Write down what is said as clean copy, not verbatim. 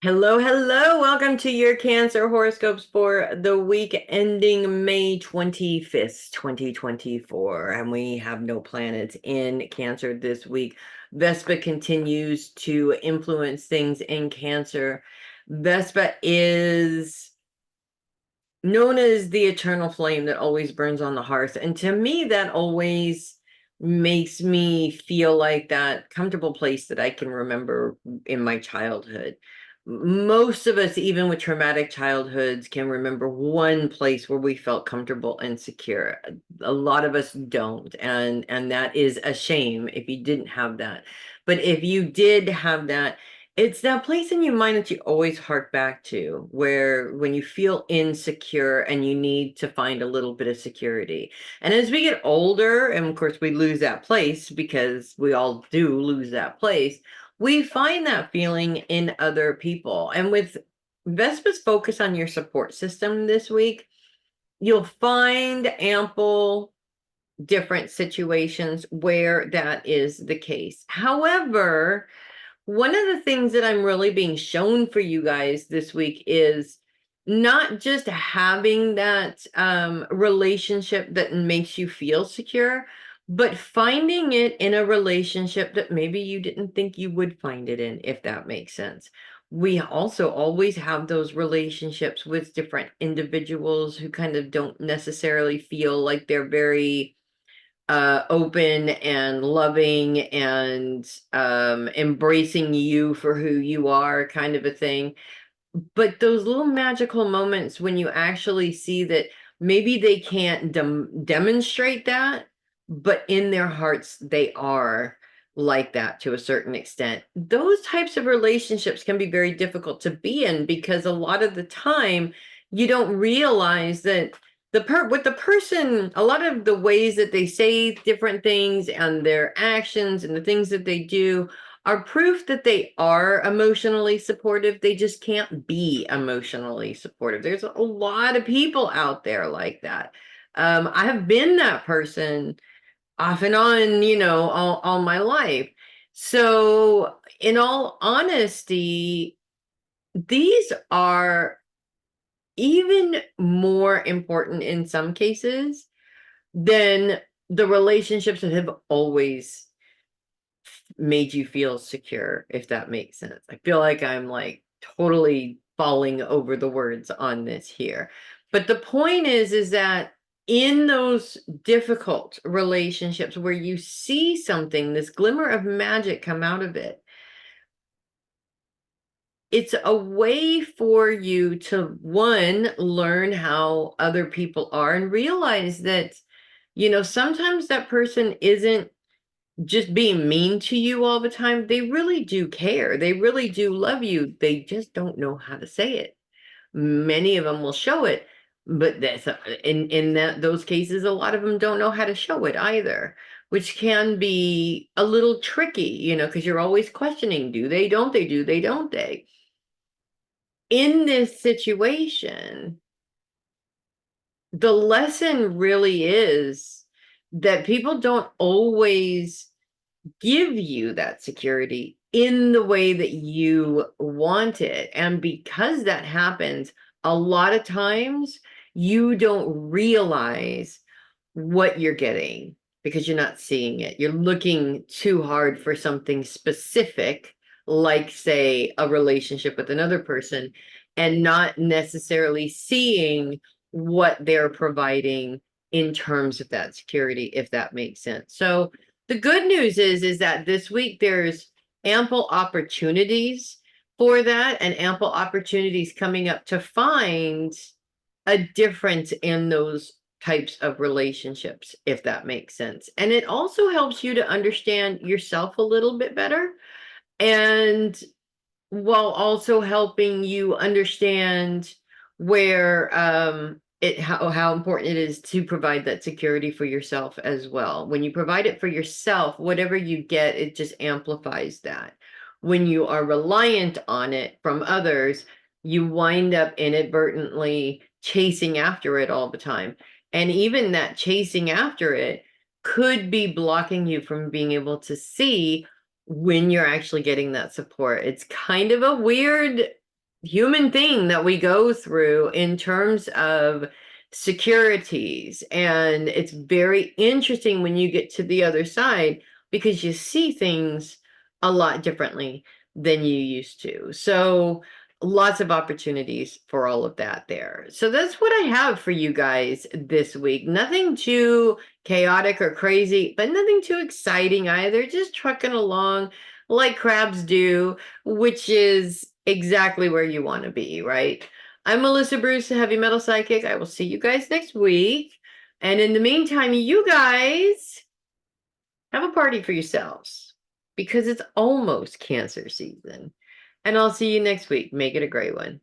Hello, hello. Welcome to your Cancer horoscopes for the week ending May 25th, 2024. And we have no planets in Cancer this week. Vespa continues to influence things in Cancer. Vespa is known as the eternal flame that always burns on the hearth. And to me, that always makes me feel like that comfortable place that I can remember in my childhood. Most of us, even with traumatic childhoods, can remember one place where we felt comfortable and secure. A lot of us don't, and that is a shame if you didn't have that. But if you did have that, it's that place in your mind that you always hark back to, where when you feel insecure and you need to find a little bit of security. And as we get older, and of course we lose that place because we all do lose that place, we find that feeling in other people. And with Vespa's focus on your support system this week, you'll find ample different situations where that is the case. However, one of the things that I'm really being shown for you guys this week is not just having that relationship that makes you feel secure, but finding it in a relationship that maybe you didn't think you would find it in, if that makes sense. We also always have those relationships with different individuals who kind of don't necessarily feel like they're very open and loving and embracing you for who you are, kind of a thing. But those little magical moments when you actually see that maybe they can't demonstrate that, but in their hearts they are like that to a certain extent. Those types of relationships can be very difficult to be in because a lot of the time you don't realize that with the person, a lot of the ways that they say different things and their actions and the things that they do are proof that they are emotionally supportive. They just can't be emotionally supportive. There's a lot of people out there like that. I have been that person off and on, all my life. So, in all honesty, these are even more important in some cases than the relationships that have always made you feel secure, if that makes sense. I feel like I'm like totally falling over the words on this here. But the point is that in those difficult relationships where you see something, this glimmer of magic come out of it, it's a way for you to, one, learn how other people are and realize that, sometimes that person isn't just being mean to you all the time. They really do care. They really do love you. They just don't know how to say it. Many of them will show it, but that's in those cases, a lot of them don't know how to show it either, which can be a little tricky, because you're always questioning, do they, don't they, do they, don't they? In this situation, the lesson really is that people don't always give you that security in the way that you want it. And because that happens, a lot of times you don't realize what you're getting because you're not seeing it. You're looking too hard for something specific, like, say, a relationship with another person, and not necessarily seeing what they're providing in terms of that security, if that makes sense. So, the good news is that this week there's ample opportunities for that and ample opportunities coming up to find a difference in those types of relationships, if that makes sense. And it also helps you to understand yourself a little bit better, and while also helping you understand where how important it is to provide that security for yourself as well. When you provide it for yourself, whatever you get, it just amplifies that. When you are reliant on it from others, you wind up inadvertently chasing after it all the time. And even that chasing after it could be blocking you from being able to see when you're actually getting that support. It's kind of a weird human thing that we go through in terms of securities. And it's very interesting when you get to the other side because you see things a lot differently than you used to. So lots of opportunities for all of that there. So that's what I have for you guys this week. Nothing too chaotic or crazy, but nothing too exciting either. Just trucking along like crabs do, which is exactly where you want to be, right? I'm Melissa Bruce, the Heavy Metal Psychic. I will see you guys next week. And in the meantime, you guys have a party for yourselves because it's almost Cancer season. And I'll see you next week. Make it a great one.